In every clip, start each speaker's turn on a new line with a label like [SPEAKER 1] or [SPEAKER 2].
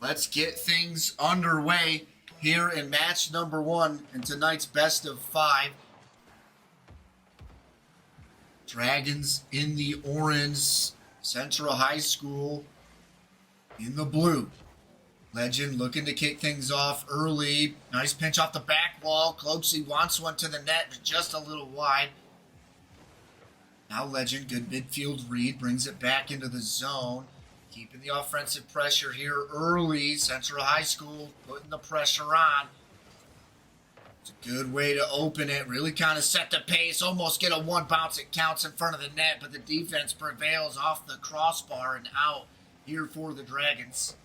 [SPEAKER 1] Let's get things underway here in match number 1 in tonight's best of 5. Dragons in the orange, Central High School in the blue. Legend looking to kick things off early. Nice pinch off the back wall. Cloakzy wants one to the net, but just a little wide. Now Legend, good midfield read, brings it back into the zone. Keeping the offensive pressure here early. Central High School putting the pressure on. It's a good way to open it. Really kind of set the pace. Almost get a one bounce. It counts in front of the net, but the defense prevails off the crossbar and out here for the Dragons.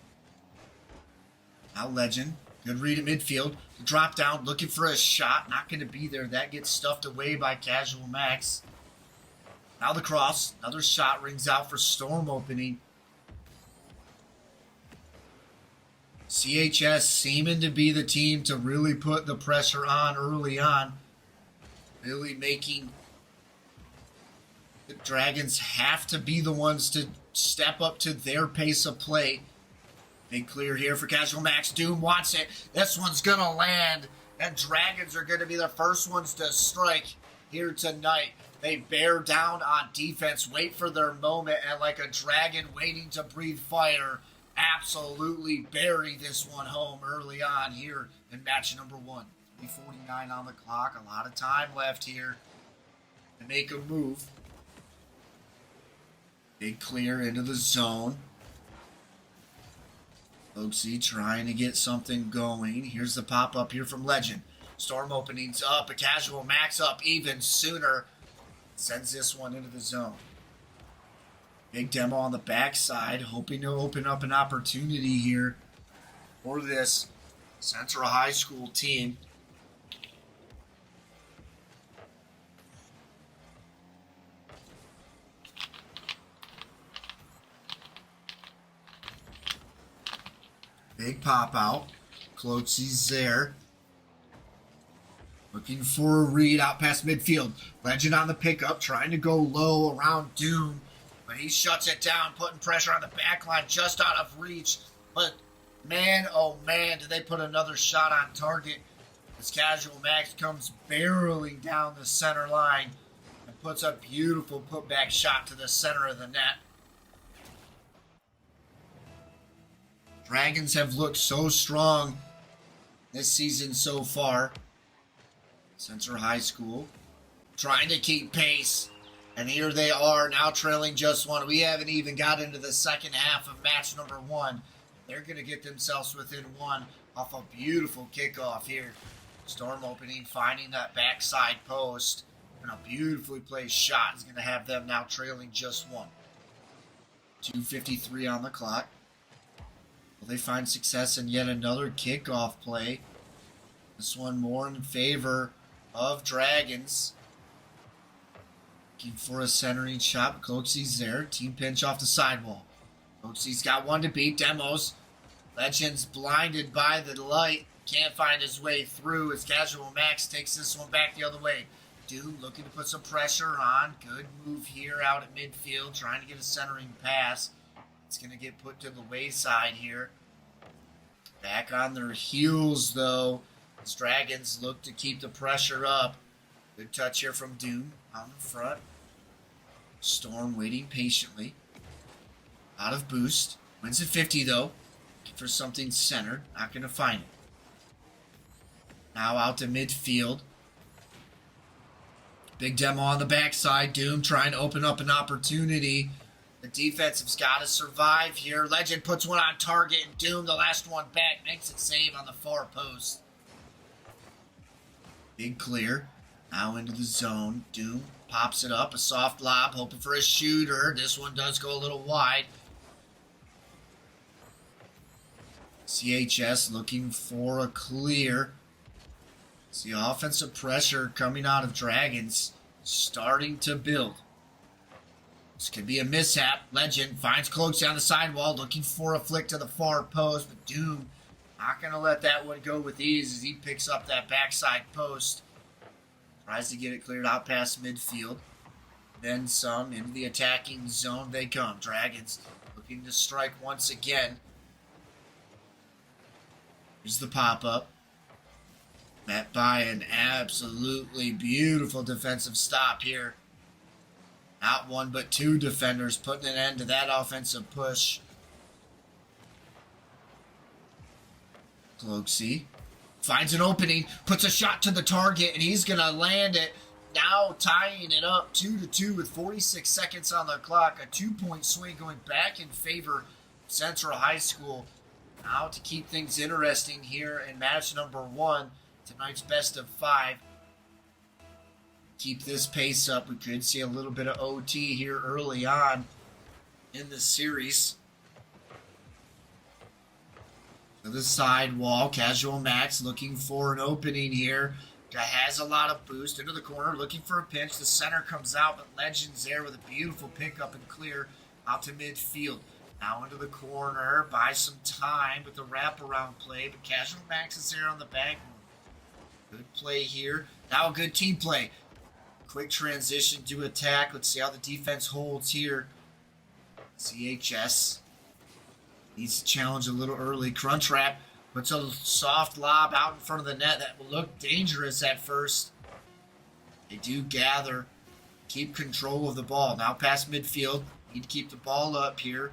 [SPEAKER 1] Now Legend. Good read at midfield. Drop down, looking for a shot. Not going to be there. That gets stuffed away by Casual Max. Now the cross. Another shot rings out for Storm opening. CHS seeming to be the team to really put the pressure on early on. Really making the Dragons have to be the ones to step up to their pace of play. Big clear here for Casual Max. Doom wants it. This one's going to land. And Dragons are going to be the first ones to strike here tonight. They bear down on defense, wait for their moment, and like a dragon waiting to breathe fire, absolutely bury this one home early on here in match number 1. 3:49 on the clock. A lot of time left here to make a move. Big clear into the zone. Cloakzy trying to get something going. Here's the pop-up here from Legend. Storm openings up. A Casual Max up even sooner. Sends this one into the zone. Big demo on the backside, hoping to open up an opportunity here for this Central High School team. Big pop out. Cloakzy's there. Looking for a read out past midfield. Legend on the pickup, trying to go low around Doom. But he shuts it down, putting pressure on the back line, just out of reach. But man, oh man, did they put another shot on target. As Casual Max comes barreling down the center line and puts a beautiful putback shot to the center of the net. Dragons have looked so strong this season so far. Central High School trying to keep pace. And here they are, now trailing just one. We haven't even got into the second half of match number 1. They're going to get themselves within 1 off a beautiful kickoff here. Storm opening, finding that backside post. And a beautifully placed shot is going to have them now trailing just 1. 2:53 on the clock. Will they find success in yet another kickoff play? This one more in favor of Dragons. Looking for a centering shot. Cloakzy's there. Team pinch off the sidewall. Cloakzy's got one to beat. Demos. Legend's blinded by the light. Can't find his way through as Casual Max takes this one back the other way. Doom looking to put some pressure on. Good move here out at midfield. Trying to get a centering pass. It's going to get put to the wayside here. Back on their heels, though, as Dragons look to keep the pressure up. Good touch here from Doom on the front. Storm waiting patiently. Out of boost. Wins at 50, though. Looking for something centered. Not going to find it. Now out to midfield. Big demo on the backside. Doom trying to open up an opportunity. The defense has got to survive here. Legend puts one on target, and Doom, the last one back, makes it save on the far post. Big clear. Now into the zone. Doom pops it up. A soft lob, hoping for a shooter. This one does go a little wide. CHS looking for a clear. See offensive pressure coming out of Dragons starting to build. This could be a mishap. Legend finds Cloakzy on the sidewall, looking for a flick to the far post, but Doom not going to let that one go with ease as he picks up that backside post. Tries to get it cleared out past midfield. Then some. Into the attacking zone they come. Dragons looking to strike once again. Here's the pop-up. Met by an absolutely beautiful defensive stop here. Not one, but two defenders putting an end to that offensive push. Cloakzy finds an opening, puts a shot to the target, and he's going to land it. Now tying it up 2-2 with 46 seconds on the clock. A 2-point swing going back in favor of Central High School. Now to keep things interesting here in match number 1, tonight's best of 5. Keep this pace up. We could see a little bit of OT here early on in the series. To the sidewall, Casual Max looking for an opening here. Guy has a lot of boost into the corner, looking for a pinch. The center comes out, but Legend's there with a beautiful pickup and clear out to midfield. Now into the corner, buys some time with the wraparound play, but Casual Max is there on the back. Good play here. Now a good team play. Quick transition to attack. Let's see how the defense holds here. CHS needs to challenge a little early. Crunch Wrap puts a soft lob out in front of the net that will look dangerous at first. They do gather, keep control of the ball. Now past midfield. Need to keep the ball up here.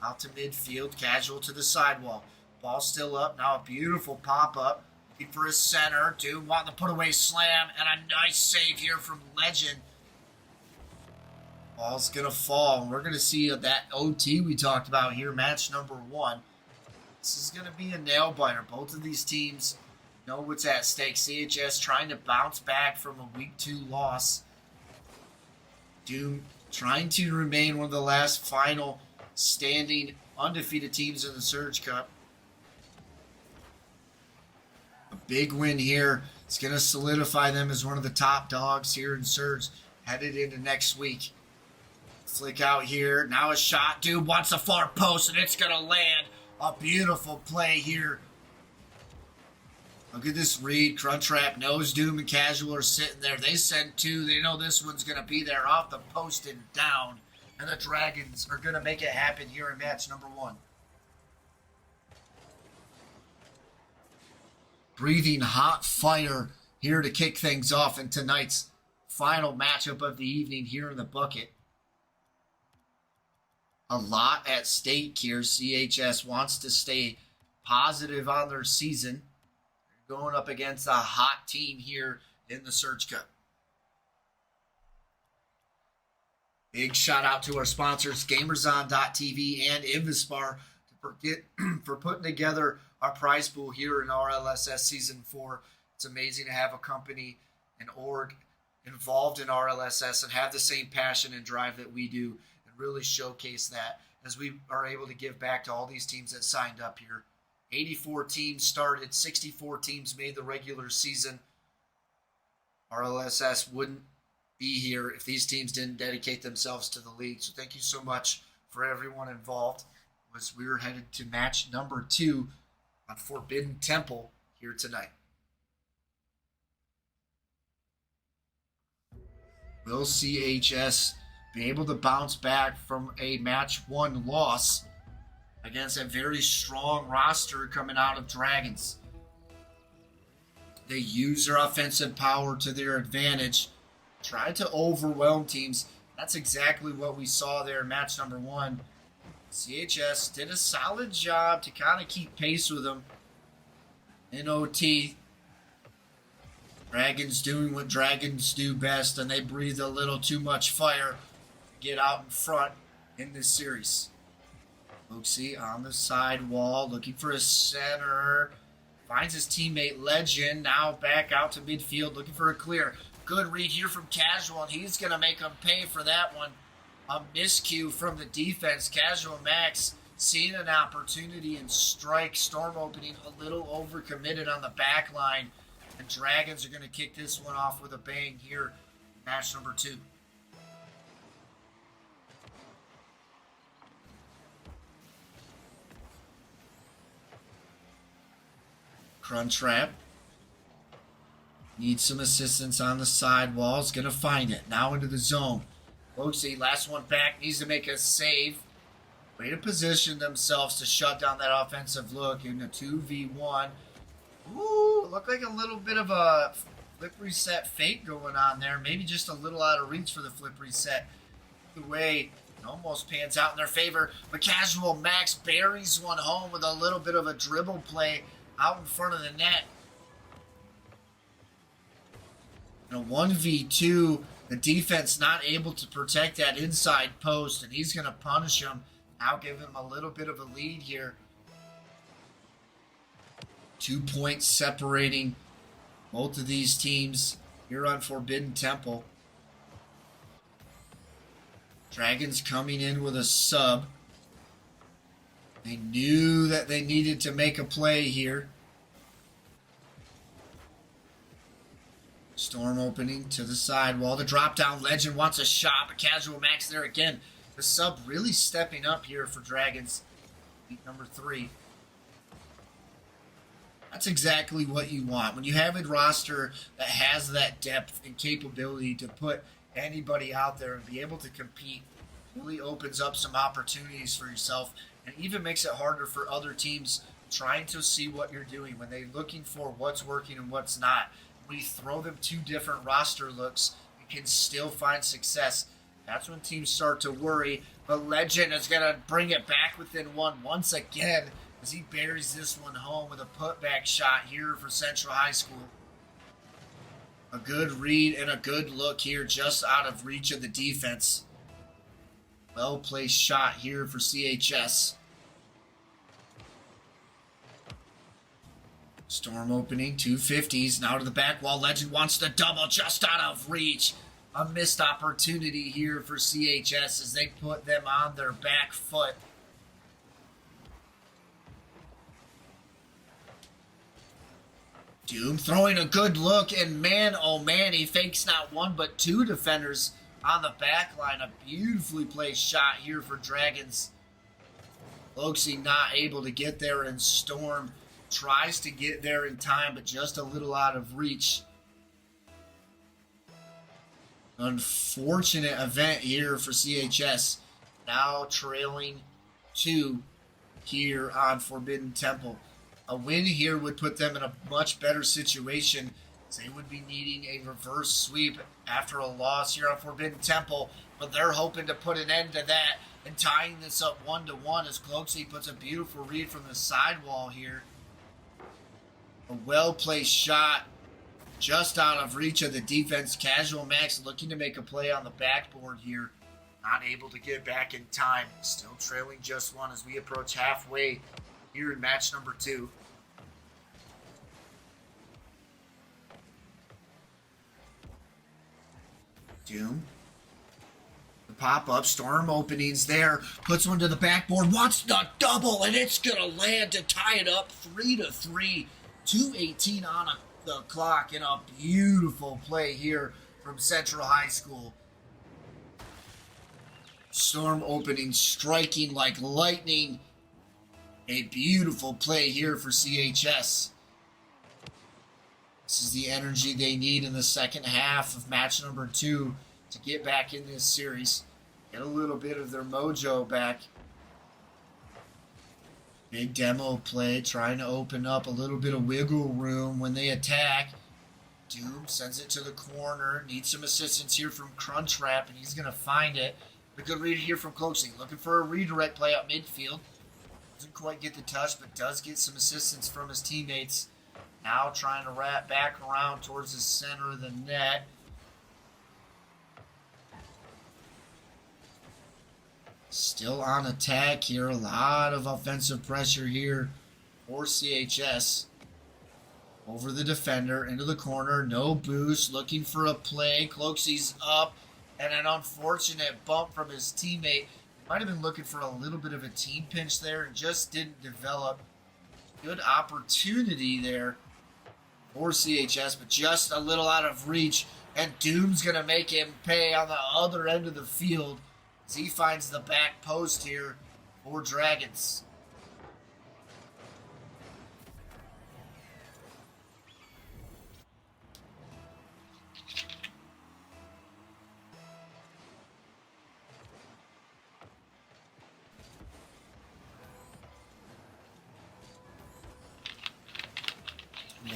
[SPEAKER 1] Out to midfield. Casual to the sidewall. Ball still up. Now a beautiful pop-up. Looking for his center. Dude wanting to put away slam. And a nice save here from Legend. Ball's going to fall. And we're going to see that OT we talked about here. Match number 1. This is going to be a nail-biter. Both of these teams know what's at stake. CHS trying to bounce back from a Week 2 loss. Doom trying to remain one of the last final standing undefeated teams in the Surge Cup. A big win here. It's going to solidify them as one of the top dogs here in Surge headed into next week. Flick out here. Now a shot. Dude wants a far post, and it's going to land. A beautiful play here. Look at this read. Crunchwrap knows Doom and Casual are sitting there. They send 2. They know this one's going to be there off the post and down. And the Dragons are going to make it happen here in match number 1. Breathing hot fire here to kick things off in tonight's final matchup of the evening here in the bucket. A lot at stake here. CHS wants to stay positive on their season. They're going up against a hot team here in the Surge Cup. Big shout out to our sponsors, Gamerzon.tv and Invispar, for putting together our prize pool here in RLSS Season 4. It's amazing to have a company, an org, involved in RLSS and have the same passion and drive that we do, and really showcase that as we are able to give back to all these teams that signed up here. 84 teams started, 64 teams made the regular season. RLSS wouldn't be here if these teams didn't dedicate themselves to the league. So thank you so much for everyone involved as we were headed to match number 2 on Forbidden Temple here tonight. Will CHS be able to bounce back from a match 1 loss against a very strong roster coming out of Dragons? They use their offensive power to their advantage, tried to overwhelm teams. That's exactly what we saw there in match number 1. CHS did a solid job to kind of keep pace with them in OT. Dragons doing what Dragons do best, and they breathe a little too much fire to get out in front in this series. Oaksey on the side wall, looking for a center. Finds his teammate Legend, now back out to midfield, looking for a clear. Good read here from Casual, and he's going to make him pay for that one. A miscue from the defense. Casual Max seeing an opportunity and strike. Storm opening a little overcommitted on the back line. And Dragons are going to kick this one off with a bang here. Match number 2. Crunchwrap needs some assistance on the side wall. Is going to find it. Now into the zone. Oaksey, last one back, needs to make a save. Way to position themselves to shut down that offensive look in a 2v1. Ooh, looked like a little bit of a flip reset fake going on there. Maybe just a little out of reach for the flip reset. The way it almost pans out in their favor. But Casual Max buries one home with a little bit of a dribble play out in front of the net. In a 1v2, the defense not able to protect that inside post, and he's going to punish him. Now give him a little bit of a lead here. 2 points separating both of these teams here on Forbidden Temple. Dragons coming in with a sub. They knew that they needed to make a play here. Storm opening to the sidewall. The drop down Legend wants a shot, but Casual Max there again. The sub really stepping up here for Dragons. Beat number 3. That's exactly what you want. When you have a roster that has that depth and capability to put anybody out there and be able to compete, really opens up some opportunities for yourself and even makes it harder for other teams trying to see what you're doing when they're looking for what's working and what's not. When you throw them 2 different roster looks, you can still find success. That's when teams start to worry. But Legend is going to bring it back within 1 once again as he buries this one home with a putback shot here for Central High School. A good read and a good look here just out of reach of the defense. Well-placed shot here for CHS. Storm opening, 250s, now to the back wall. Legend wants the double just out of reach. A missed opportunity here for CHS as they put them on their back foot. Doom throwing a good look, and man, oh man, he fakes not 1 but 2 defenders on the back line. A beautifully placed shot here for Dragons. Loxie not able to get there, and Storm tries to get there in time, but just a little out of reach. Unfortunate event here for CHS. Now trailing 2 here on Forbidden Temple. A win here would put them in a much better situation, as they would be needing a reverse sweep after a loss here on Forbidden Temple, but they're hoping to put an end to that and tying this up 1-1 as Cloakzy puts a beautiful read from the sidewall here. A well-placed shot just out of reach of the defense. Casual Max looking to make a play on the backboard here. Not able to get back in time. Still trailing just 1 as we approach halfway here in match number 2. Doom. The pop-up, Storm openings there. Puts one to the backboard. Wants the double, and it's going to land to tie it up 3-3. 2:18 on the clock, and a beautiful play here from Central High School. Storm opening, striking like lightning. A beautiful play here for CHS. This is the energy they need in the second half of match number 2 to get back in this series. Get a little bit of their mojo back. Big demo play, trying to open up a little bit of wiggle room when they attack. Doom sends it to the corner. Needs some assistance here from Crunchwrap, and he's going to find it. A good read here from Cloakzy. Looking for a redirect play up midfield. Doesn't quite get the touch, but does get some assistance from his teammates. Now trying to wrap back around towards the center of the net. Still on attack here. A lot of offensive pressure here for CHS. Over the defender, into the corner. No boost. Looking for a play. Cloakzy's up. And an unfortunate bump from his teammate. Might have been looking for a little bit of a team pinch there and just didn't develop. Good opportunity there for CHS, but just a little out of reach. And Doom's going to make him pay on the other end of the field as he finds the back post here for Dragons.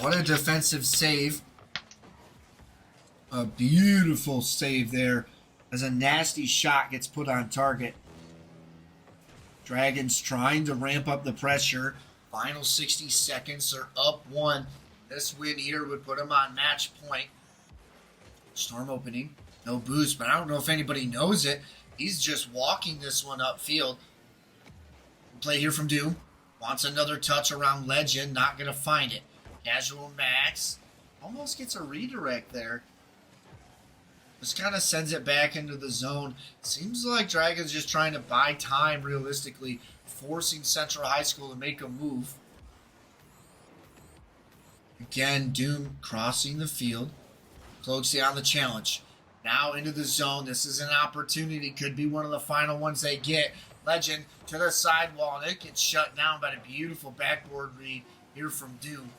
[SPEAKER 1] What a defensive save. A beautiful save there as a nasty shot gets put on target. Dragons trying to ramp up the pressure. Final 60 seconds. They're up 1. This win here would put them on match point. Storm opening. No boost, but I don't know if anybody knows it. He's just walking this one upfield. Play here from Doom. Wants another touch around Legend. Not going to find it. Casual Max. Almost gets a redirect there. Just kind of sends it back into the zone. Seems like Dragons just trying to buy time realistically. Forcing Central High School to make a move. Again, Doom crossing the field. Cloaksy on the challenge. Now into the zone. This is an opportunity. Could be one of the final ones they get. Legend to the sidewall. And it gets shut down by a beautiful backboard read here from Doom.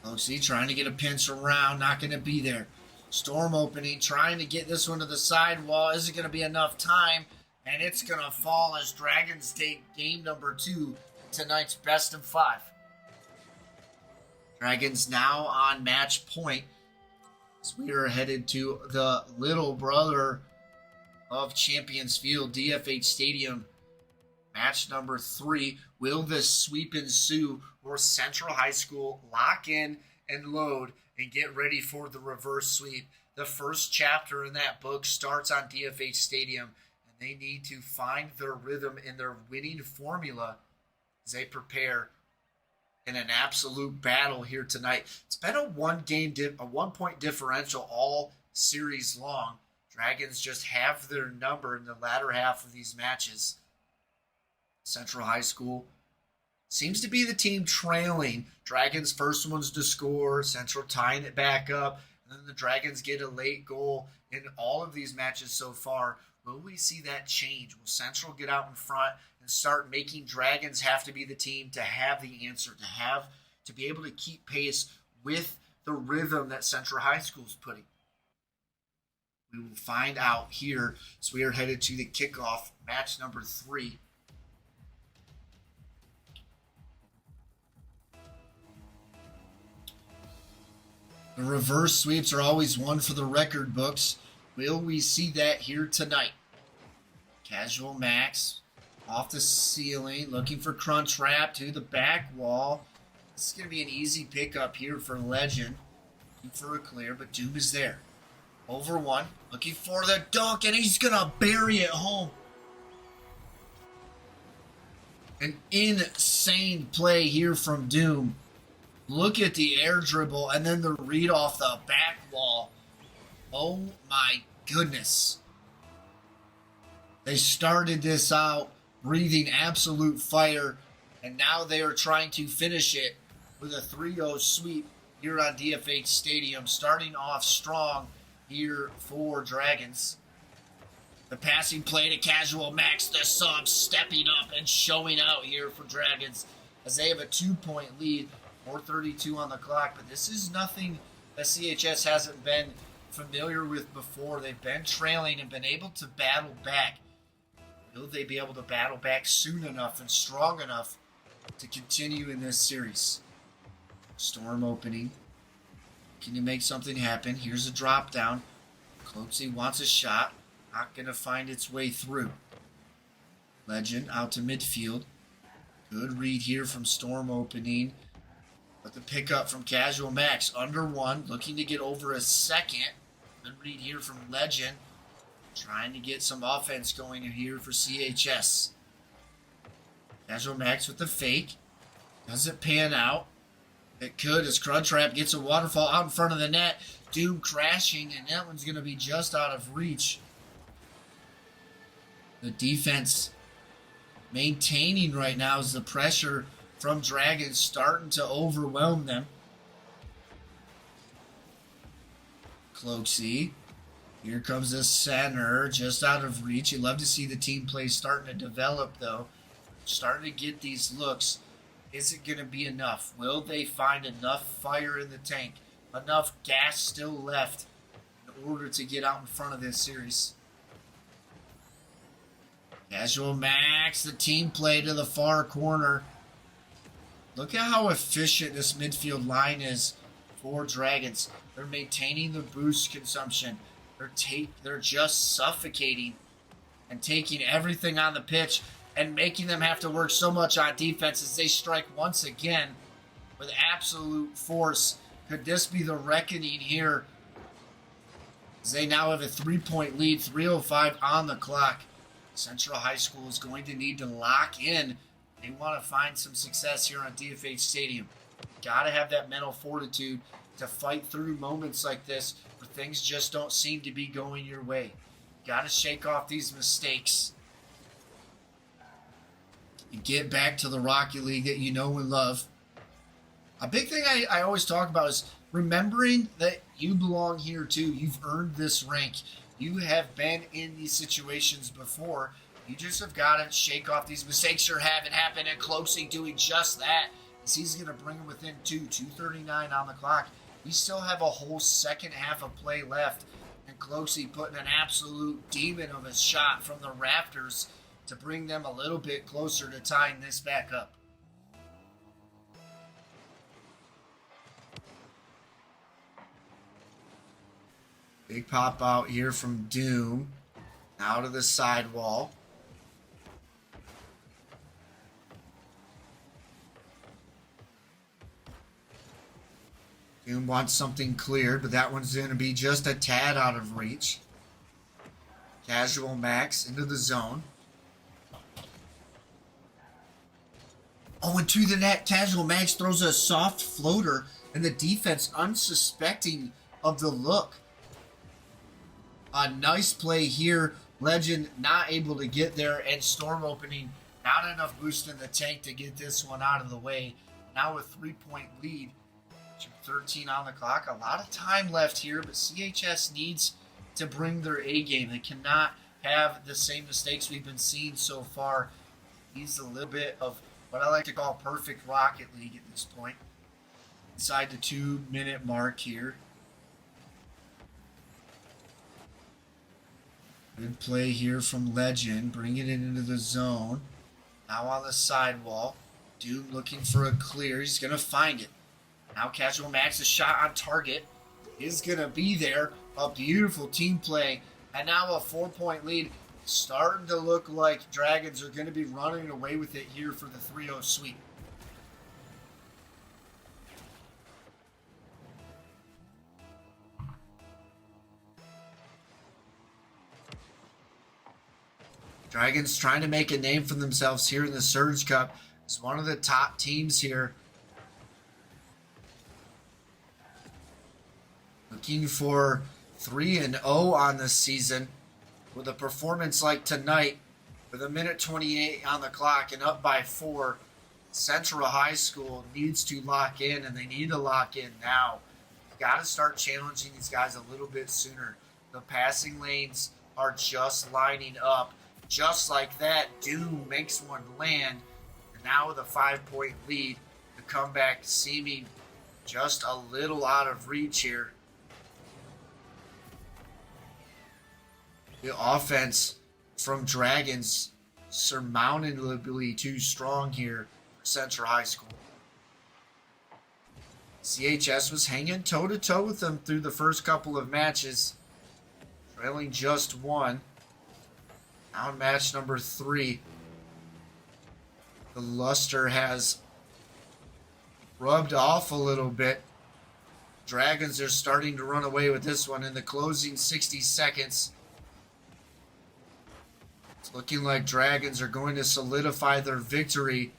[SPEAKER 1] Cloaksy trying to get a pinch around. Not going to be there. Storm opening. Trying to get this one to the sidewall. Isn't going to be enough time. And it's going to fall as Dragons take game number 2. Tonight's best of 5. Dragons now on match point. So we are headed to the little brother of Champions Field, DFH Stadium. Match number 3. Will this sweep ensue, or Central High School lock in and load and get ready for the reverse sweep? The first chapter in that book starts on DFH Stadium, and they need to find their rhythm in their winning formula as they prepare in an absolute battle here tonight. It's been a one-point differential all series long. Dragons just have their number in the latter half of these matches. Central High School seems to be the team trailing. Dragons first ones to score, Central tying it back up, and then the Dragons get a late goal in all of these matches so far. Will we see that change? Will Central get out in front and start making Dragons have to be the team to have the answer, to be able to keep pace with the rhythm that Central High School is putting? We will find out here as we are headed to the kickoff, match number 3. The reverse sweeps are always one for the record books. Will we see that here tonight? Casual Max off the ceiling, looking for Crunch Wrap to the back wall. This is going to be an easy pickup here for Legend. Looking for a clear, but Doom is there. Over 1, looking for the dunk, and he's going to bury it home. An insane play here from Doom. Look at the air dribble and then the read off the back wall. Oh my goodness. They started this out breathing absolute fire, and now they are trying to finish it with a 3-0 sweep here on DFH Stadium, starting off strong here for Dragons. The passing play to Casual Max, the sub stepping up and showing out here for Dragons as they have a 2-point lead. 4:32 on the clock, but this is nothing that CHS hasn't been familiar with before. They've been trailing and been able to battle back. Will they be able to battle back soon enough and strong enough to continue in this series? Storm opening. Can you make something happen? Here's a drop down. Cloaksy wants a shot. Not going to find its way through. Legend out to midfield. Good read here from Storm opening. But the pickup from Casual Max, under 1, looking to get over a second. Good read here from Legend. Trying to get some offense going in here for CHS. Casual Max with the fake. Does it pan out? It could as Crunchwrap gets a waterfall out in front of the net. Doom crashing, and that one's going to be just out of reach. The defense maintaining right now is the pressure from Dragons starting to overwhelm them. Cloaksy. Here comes the center, just out of reach. You love to see the team play starting to develop, though. Starting to get these looks. Is it going to be enough? Will they find enough fire in the tank? Enough gas still left in order to get out in front of this series? Casual Max, the team play to the far corner. Look at how efficient this midfield line is for Dragons. They're maintaining the boost consumption. They're just suffocating and taking everything on the pitch and making them have to work so much on defense as they strike once again with absolute force. Could this be the reckoning here? As they now have a 3-point lead, 3:05 on the clock. Central High School is going to need to lock in. They want to find some success here on DFH Stadium. Got to have that mental fortitude to fight through moments like this where things just don't seem to be going your way. Got to shake off these mistakes and get back to the Rocket League that you know and love. A big thing I always talk about is remembering that you belong here too. You've earned this rank. You have been in these situations before. You just have got to shake off these mistakes you're having happen, and Closey doing just that as he's going to bring him within 2:39 on the clock. We still have a whole second half of play left, and Closey putting an absolute demon of a shot from the rafters to bring them a little bit closer to tying this back up. Big pop out here from Doom. Out of the sidewall. Doom wants something cleared, but that one's going to be just a tad out of reach. Casual Max into the zone. Oh, and to the net, Casual Max throws a soft floater, and the defense unsuspecting of the look. A nice play here. Legend not able to get there, and Storm opening not enough boost in the tank to get this one out of the way. Now a 3-point lead. 13 on the clock. A lot of time left here, but CHS needs to bring their A game. They cannot have the same mistakes we've been seeing so far. Needs a little bit of what I like to call perfect Rocket League at this point. Inside the 2-minute mark here. Good play here from Legend, bringing it into the zone. Now on the sidewall. Doom looking for a clear. He's going to find it. Now Casual Max's shot on target is going to be there. A beautiful team play. And now a 4-point lead. Starting to look like Dragons are going to be running away with it here for the 3-0 sweep. Dragons trying to make a name for themselves here in the Surge Cup. It's one of the top teams here. Looking for 3-0 on this season. With a performance like tonight, with a minute 28 on the clock and up by 4, Central High School needs to lock in, and they need to lock in now. Got to start challenging these guys a little bit sooner. The passing lanes are just lining up. Just like that, Doom makes one land. And now with a 5-point lead, the comeback seeming just a little out of reach here. The offense from Dragons surmountably too strong here for Central High School. CHS was hanging toe-to-toe with them through the first couple of matches, trailing just 1. Now in match number 3, the luster has rubbed off a little bit. Dragons are starting to run away with this one in the closing 60 seconds. It's looking like Dragons are going to solidify their victory.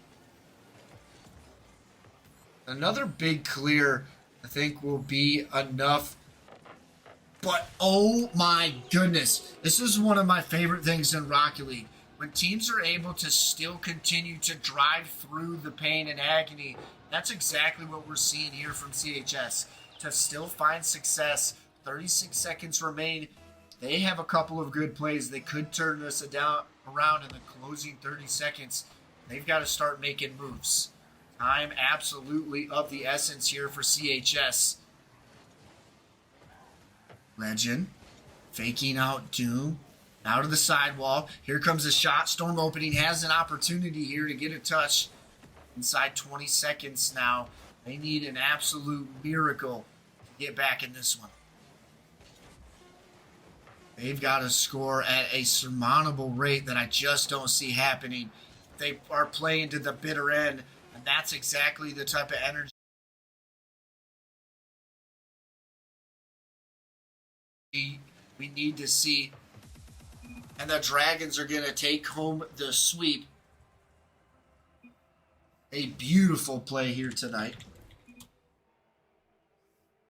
[SPEAKER 1] Another big clear, I think, will be enough. But, oh my goodness, this is one of my favorite things in Rocket League. When teams are able to still continue to drive through the pain and agony, that's exactly what we're seeing here from CHS. To still find success, 36 seconds remain. They have a couple of good plays. They could turn this around in the closing 30 seconds. They've got to start making moves. Time absolutely of the essence here for CHS. Legend faking out Doom. Out of the sidewall. Here comes a shot. Storm opening. Has an opportunity here to get a touch. Inside 20 seconds now. They need an absolute miracle to get back in this one. They've got to score at a surmountable rate that I just don't see happening. They are playing to the bitter end, and that's exactly the type of energy we need to see. And the Dragons are going to take home the sweep. A beautiful play here tonight.